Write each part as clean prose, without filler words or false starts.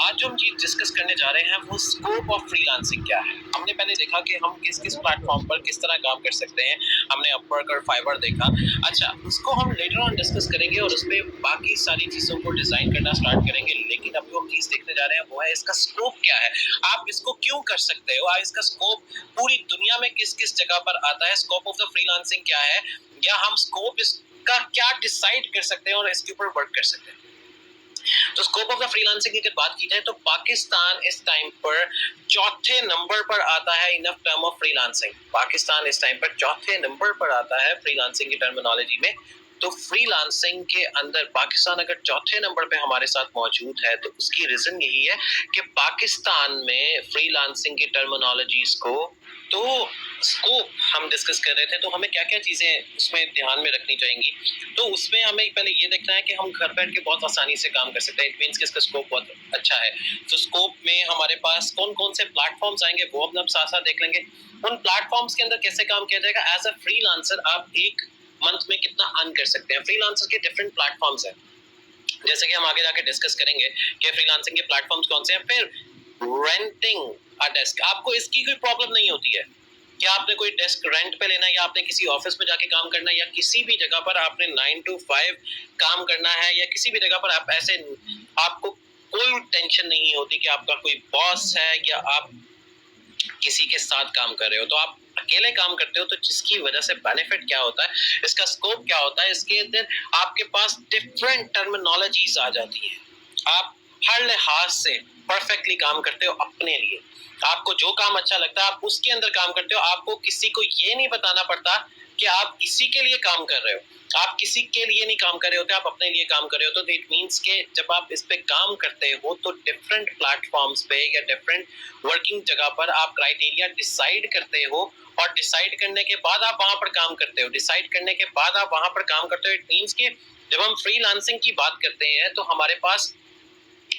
आज जो हम चीज डिस्कस करने जा रहे हैं वो स्कोप ऑफ फ्रीलांसिंग क्या है। हमने पहले देखा कि हम किस किस प्लेटफॉर्म पर किस तरह काम कर सकते हैं, हमने अपवर्क और फाइवर देखा। अच्छा, उसको हम लेटर ऑन डिस्कस करेंगे और उसमें बाकी सारी चीज़ों को डिज़ाइन करना स्टार्ट करेंगे। लेकिन अभी हम चीज़ देखने जा रहे हैं वो है इसका स्कोप क्या है, आप इसको क्यों कर सकते हो, इसका स्कोप पूरी दुनिया में किस किस जगह पर आता है, स्कोप ऑफ द फ्रीलांसिंग क्या है, या हम स्कोप इसका क्या डिसाइड कर सकते हैं और इसके ऊपर वर्क कर सकते हैं। तो स्कोप ऑफ द फ्रीलांसिंग की अगर बात की जाए तो पाकिस्तान इस टाइम पर चौथे नंबर पर आता है in term of freelancing. Pakistan इस टाइम पर चौथे नंबर पर आता है फ्रीलांसिंग की टर्मिनोलॉजी में। तो फ्रीलांसिंग के अंदर पाकिस्तान अगर चौथे नंबर पे हमारे साथ मौजूद है तो उसकी रीजन यही है कि पाकिस्तान में फ्रीलांसिंग की टर्मिनोलॉजीज को तो स्कोप हम डिस्कस कर रहे थे, तो हमें क्या क्या चीज़ें उसमें ध्यान में रखनी चाहिए। तो उसमें हमें पहले ये देखना है कि हम घर बैठ के बहुत आसानी से काम कर सकते हैं। इट मीन्स कि इसका स्कोप बहुत अच्छा है। तो स्कोप में हमारे पास कौन कौन से प्लेटफॉर्म्स आएंगे वो हम साथ साथ देख लेंगे। उन प्लेटफॉर्म्स के अंदर कैसे काम किया जाएगा। एज अ फ्रीलांसर आप एक मंथ में कितना अर्न कर सकते हैं। फ्रीलांसर के डिफरेंट प्लेटफॉर्म्स हैं, जैसे कि हम आगे जाके डिस्कस करेंगे कि फ्रीलांसिंग के प्लेटफॉर्म्स कौन से हैं। फिर रेंटिंग अ डेस्क, आपको इसकी कोई प्रॉब्लम नहीं होती है कि आपने कोई डेस्क रेंट पे लेना है या आपने किसी ऑफिस में जाके काम करना है या किसी भी जगह पर आपने 9 to 5 काम करना है या किसी भी जगह पर आप ऐसे, आपको कोई टेंशन नहीं होती कि आपका कोई बॉस है या आप किसी के साथ काम कर रहे हो। तो आप अकेले काम करते हो तो जिसकी वजह से बेनिफिट क्या होता है, इसका स्कोप क्या होता है, इसके अंदर आपके पास डिफरेंट टर्मिनोलॉजीज आ जाती है। आप हर लिहाज से परफेक्टली काम करते हो अपने लिए। आपको जो काम अच्छा लगता है आप उसके अंदर काम करते हो। आपको किसी को ये नहीं बताना पड़ता कि आप किसी के लिए काम कर रहे हो। आप किसी के लिए नहीं काम कर रहे होते, आप अपने लिए काम कर रहे हो। तो इट मीन्स के जब आप इस पे काम करते हो तो डिफरेंट प्लेटफॉर्म्स पे या डिफरेंट वर्किंग जगह पर आप क्राइटेरिया डिसाइड करते हो और डिसाइड करने के बाद आप वहां पर काम करते हो। डिसाइड करने के बाद आप वहां पर काम करते हो। इट मीन्स के जब हम फ्रीलांसिंग की बात करते हैं तो हमारे पास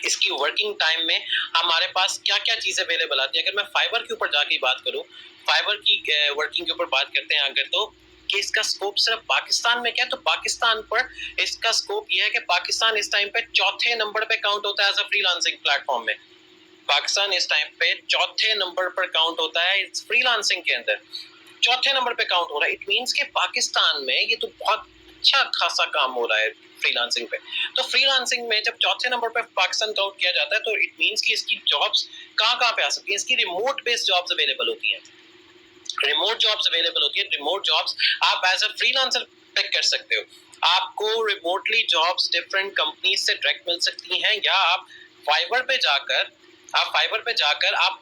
इसकी वर्किंग टाइम में हमारे पास क्या क्या चीज़ अवेलेबल आती है। अगर मैं फाइबर के ऊपर जाके बात करूं, फाइबर की वर्किंग के ऊपर बात करते हैं अगर, तो कि इसका स्कोप सिर्फ पाकिस्तान में क्या है, तो पाकिस्तान पर इसका स्कोप यह है कि पाकिस्तान इस टाइम पे चौथे नंबर पे काउंट होता है एज अ फ्रीलांसिंग प्लेटफॉर्म में। पाकिस्तान इस टाइम पे चौथे नंबर पर काउंट होता है इस फ्रीलांसिंग के अंदर, चौथे नंबर पे काउंट हो रहा है। इट मीन्स के पाकिस्तान में ये तो बहुत अच्छा खासा काम हो रहा है फ्रीलांसिंग पे। तो फ्रीलांसिंग में जब चौथे नंबर पे पाकिस्तान काउंट किया जाता है तो इट मीन्स कि इसकी जॉब्स कहाँ कहाँ पे आ सकती है। इसकी रिमोट बेस्ड जॉब्स अवेलेबल होती हैं। रिमोट जॉब्स अवेलेबल होती है। रिमोट जॉब्स आप एज अ फ्रीलांसर पिक कर सकते हो। आपको रिमोटली जॉब्स डिफरेंट कंपनी से डायरेक्ट मिल सकती हैं या आप फाइवर पे जाकर आप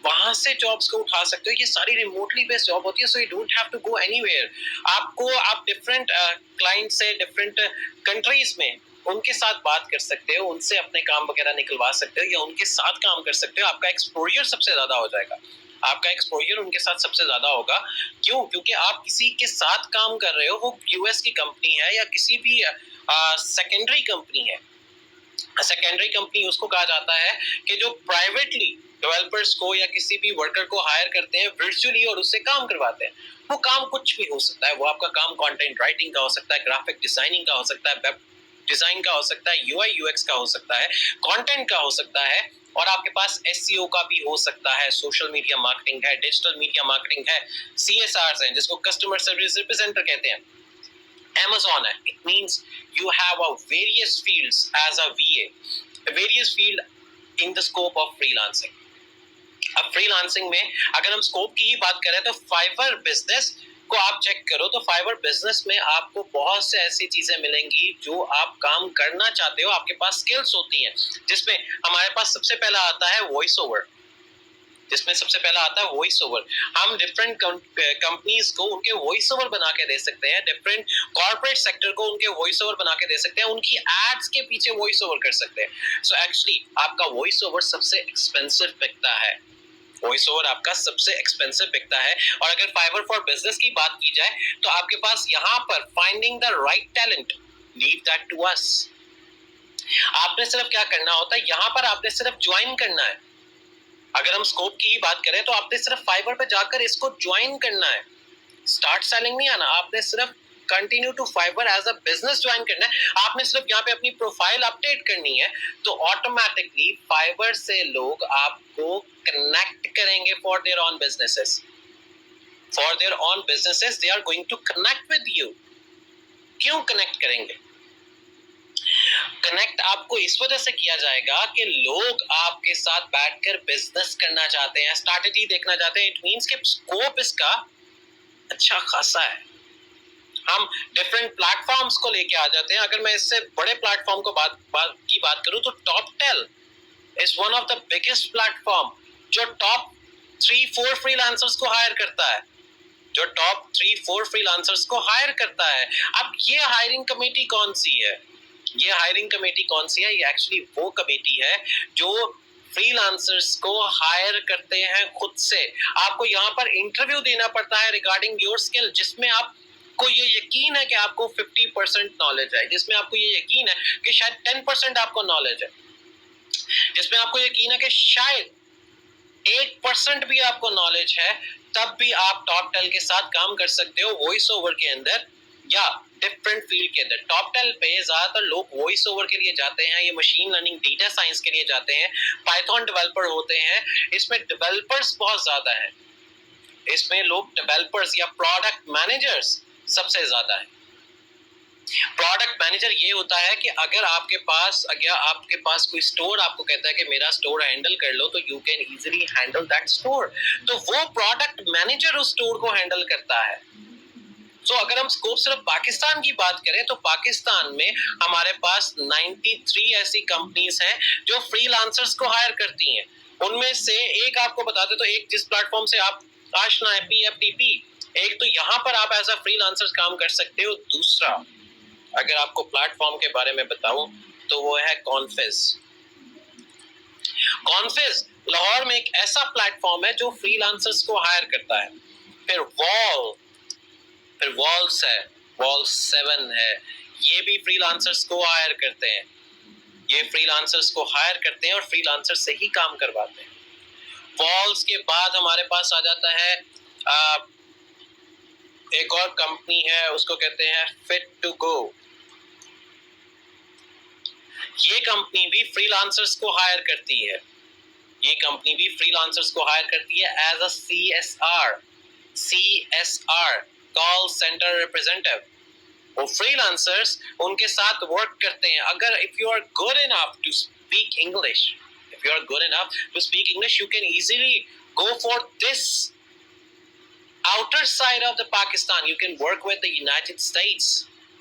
वहां से जॉब्स को उठा सकते हो। ये सारी रिमोटली बेस्ड जॉब होती है, so you don't have to go anywhere. आपको आप डिफरेंट क्लाइंट से डिफरेंट कंट्रीज में उनके साथ बात कर सकते हो, उनसे अपने काम वगैरह निकलवा सकते हो या उनके साथ काम कर सकते हो। आपका एक्सपोजर सबसे ज्यादा हो जाएगा, आपका एक्सपोजर उनके साथ सबसे ज्यादा होगा। क्यों? क्योंकि आप किसी के साथ काम कर रहे हो, वो यूएस की कंपनी है या किसी भी सेकेंडरी कंपनी है। सेकेंडरी कंपनी उसको कहा जाता है कि जो प्राइवेटली डेवलपर्स को या किसी भी वर्कर को हायर करते हैं वर्चुअली और उससे काम करवाते हैं। वो काम कुछ भी हो सकता है। वो आपका काम कंटेंट राइटिंग का हो सकता है, ग्राफिक डिजाइनिंग का हो सकता है, वेब डिजाइन का हो सकता है, यूआई यूएक्स का हो सकता है, कंटेंट का हो सकता है, और आपके पास एसईओ का भी हो सकता है, सोशल मीडिया मार्केटिंग है, डिजिटल मीडिया मार्केटिंग है, सीएसआर हैं जिसको कस्टमर सर्विस रिप्रेजेंटेटिव कहते हैं, Amazon है। It means you have a various fields as a VA, a various field in the scope of freelancing। अब फ्रीलांसिंग में अगर हम स्कोप की ही बात करें तो फाइवर बिजनेस को आप चेक करो तो फाइवर बिजनेस में आपको बहुत से ऐसी चीजें मिलेंगी जो आप काम करना चाहते हो, आपके पास स्किल्स होती हैं, जिसमें हमारे पास सबसे पहला आता है वॉइस ओवर। जिसमें सबसे पहला आता है वॉइस ओवर। हम डिफरेंट कंपनीज को उनके वॉइस ओवर बना के दे सकते हैं, डिफरेंट कॉर्पोरेट सेक्टर को उनके वॉइस ओवर बना के दे सकते हैं, उनकी एड्स के पीछे वॉइस ओवर कर सकते हैं। सो एक्चुअली आपका वॉइस ओवर सबसे एक्सपेंसिव बिकता है। वॉइस ओवर आपका सबसे एक्सपेंसिव बिकता है। और अगर फाइवर फॉर बिजनेस की बात की जाए तो आपके पास यहाँ पर finding the right talent, leave that to us. आपने सिर्फ क्या करना होता है, यहाँ पर आपने सिर्फ ज्वाइन करना है। अगर हम स्कोप की ही बात करें तो आपने सिर्फ फाइवर पे जाकर इसको ज्वाइन करना है। स्टार्ट सेलिंग नहीं आना, आपने सिर्फ continue to Fiverr as a business join करना है, आपने सिर्फ यहाँ पे अपनी प्रोफाइल अपडेट करनी है, तो ऑटोमेटिकली फाइवर से लोग आपको कनेक्ट करेंगे for their own businesses, for their own businesses they are going to connect with you. क्यों कनेक्ट करेंगे? कनेक्ट आपको इस वजह से किया जाएगा कि लोग आपके साथ बैठकर बिजनेस करना चाहते हैं, स्ट्रैटेजी देखना चाहते हैं। इट मींस कि स्कोप इसका अच्छा खासा है। हम डिफरेंट प्लेटफॉर्म्स को लेके आ जाते हैं। अगर मैं इससे बड़े प्लेटफॉर्म को बात करूं तो Toptal is one of the biggest platform जो टॉप 3-4 फ्रीलांसर्स को हायर करता है, जो टॉप 3-4 फ्रीलांसर्स को हायर करता है। अब ये हायरिंग कमेटी कौन सी है? ये हायरिंग कमेटी कौन सी है? ये एक्चुअली वो कमेटी है जो फ्रीलांसर्स को हायर करते हैं खुद से। आपको यहाँ पर इंटरव्यू देना पड़ता है रिगार्डिंग योर स्किल, जिसमें आपको ये यकीन है कि आपको 50% नॉलेज है, जिसमें आपको ये यकीन है कि शायद 10% आपको नॉलेज है, जिसमें आपको यकीन है कि शायद 1% भी आपको नॉलेज है, तब भी आप टॉपटेल के साथ काम कर सकते हो वॉइस ओवर के अंदर या डिफरेंट फील्ड के अंदर। टॉपटेल पे ज्यादातर लोग वॉइस ओवर के लिए जाते हैं, ये मशीन लर्निंग डेटा साइंस के लिए जाते हैं, पाइथन डेवलपर होते हैं। इसमें डेवलपर्स बहुत ज्यादा है, इसमें लोग डेवलपर्स या प्रोडक्ट मैनेजर्स सबसे ज्यादा है। प्रोडक्ट मैनेजर ये होता है कि अगर आपके पास कोई स्टोर आपको कहता है कि मेरा स्टोर हैंडल कर लो, तो you can easily handle that store, तो वो प्रोडक्ट मैनेजर उस स्टोर को हैंडल करता है। तो अगर हम स्कोप सिर्फ पाकिस्तान की बात करें तो पाकिस्तान में हमारे पास 93 ऐसी कंपनीज हैं जो फ्रीलांसर्स को हायर करती हैं। उनमें से एक आपको बता दे तो एक जिस प्लेटफॉर्म से आप आशना है PFDP, एक तो यहाँ पर आप एज अ फ्रीलांसर काम कर सकते हो। दूसरा अगर आपको प्लेटफॉर्म के बारे में बताऊं तो वो है कॉन्फिज। कॉन्फिज लाहौर में एक ऐसा प्लेटफॉर्म है जो फ्रीलांसर्स को हायर करता है। फिर वॉल्स है, वॉल 7 है, ये भी फ्रीलांसर्स को हायर करते हैं, ये फ्रीलांसर्स को हायर करते हैं और फ्रीलांसर से ही काम करवाते हैं। वॉल्स के बाद हमारे पास आ जाता है एक और कंपनी है, उसको कहते हैं फिट टू गो। ये कंपनी भी फ्रीलांसर्स को हायर करती है, ये कंपनी भी फ्रीलांसर्स को हायर करती है as a CSR call centre representative. वो फ्रीलांसर्स उनके साथ वर्क करते हैं। अगर if you are good enough to speak English, if you are good enough to speak English, you can easily go for this outer side of the Pakistan. You can work with the United States,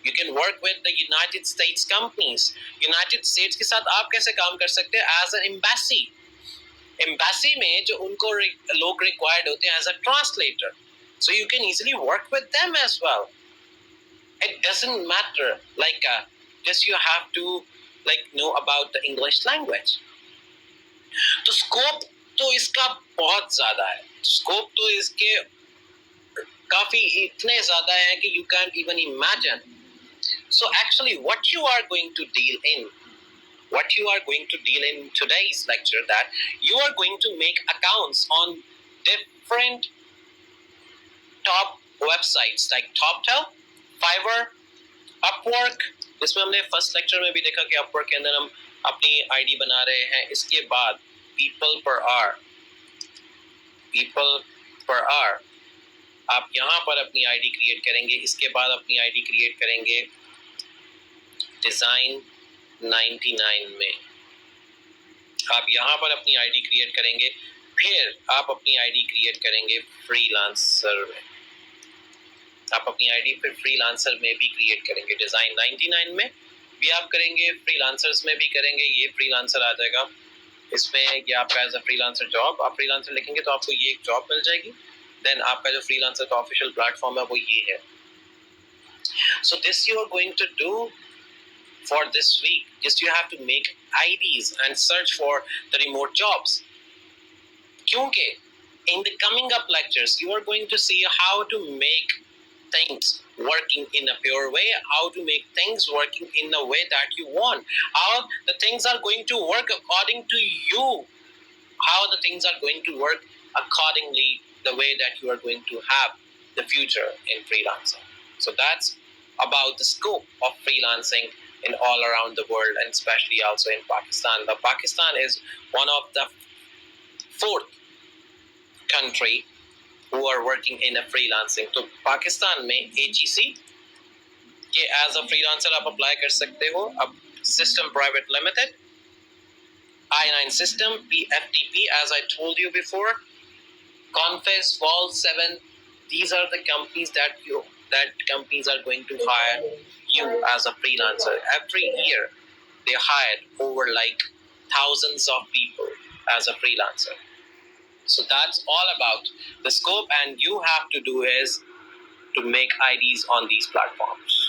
you can work with the United States companies. United States के साथ आप कैसे काम कर सकते हैं? As an embassy, embassy में जो उनको लोग required होते हैं as a translator, so you can easily work with them as well. It doesn't matter, like just you have to like know about the English language. तो scope तो इसका बहुत ज्यादा है, स्कोप तो इसके काफी इतने ज्यादा है कि you can't even imagine. So actually what you are going to deal in today's lecture, that you are going to make accounts on different top websites like TopTel, Fiverr, Upwork, जिसमें हमने first lecture में भी देखा कि Upwork के अंदर हम अपनी आईडी बना रहे हैं। इसके बाद people per hour आप यहाँ पर अपनी आईडी क्रिएट करेंगे। इसके बाद अपनी आईडी क्रिएट करेंगे डिजाइन 99 में, आप यहाँ पर अपनी आईडी क्रिएट करेंगे। फिर आप अपनी आईडी क्रिएट करेंगे फ्रीलांसर में, आप अपनी आईडी फिर फ्रीलांसर में भी क्रिएट करेंगे। डिजाइन 99 में भी आप करेंगे, फ्रीलांसर्स में भी करेंगे। ये फ्रीलांसर आ जाएगा, इसमें ये आपका एज अ फ्रीलांसर जॉब, आप फ्रीलांसर लिखेंगे तो आपको ये एक जॉब मिल जाएगी। देन आपका जो फ्रीलांसर का ऑफिशियल प्लेटफॉर्म है वो ये है। So this you are going to do for this week, just you have to make IDs and search for the remote jobs, क्योंकि in the coming up lectures you are going to see how to make things working in a pure way, how to make things working in the way that you want, how the things are going to work according to you, how the things are going to work accordingly the way that you are going to have the future in freelancing. So that's about the scope of freelancing in all around the world, and especially also in Pakistan. The Pakistan is one of the fourth country who are working in a freelancing. तो पाकिस्तान में AGC के as a freelancer आप apply कर सकते हो. अब system private limited, I9 system, PFTP, as I told you before, Confess, Wall 7, these are the companies that companies are going to hire you as a freelancer. Every year they hire over like thousands of people as a freelancer. So that's all about the scope, and you have to do is to make IDs on these platforms.